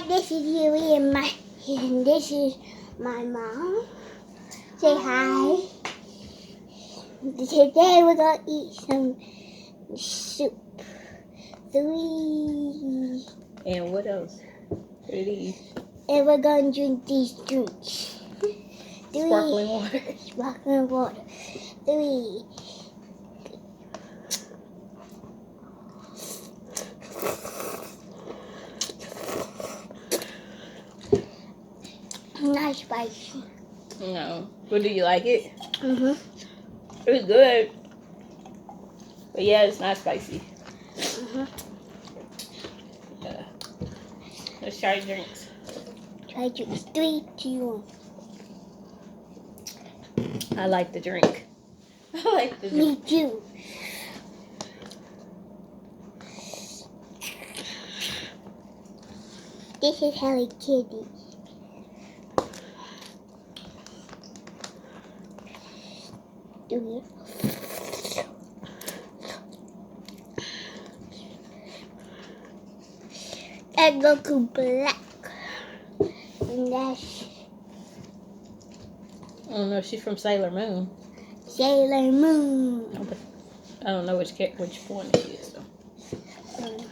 this is Yuri and this is my mom. Say hi. Today we're gonna eat some soup. 3. And what else? What are these? And we're gonna drink these drinks. 3. Sparkling water. Sparkling water. 3. Not spicy. No. But do you like it? Mhm. It's good. But yeah, it's not spicy. Mhm. Let's try drinks. Try drinks. 3, 2, 1. I like the drink. I like the Me drink. too. This is Hello Kitty. Do it. And Goku Black. And that's I don't know. She's from Sailor Moon. Sailor Moon. I don't know which one she is. So.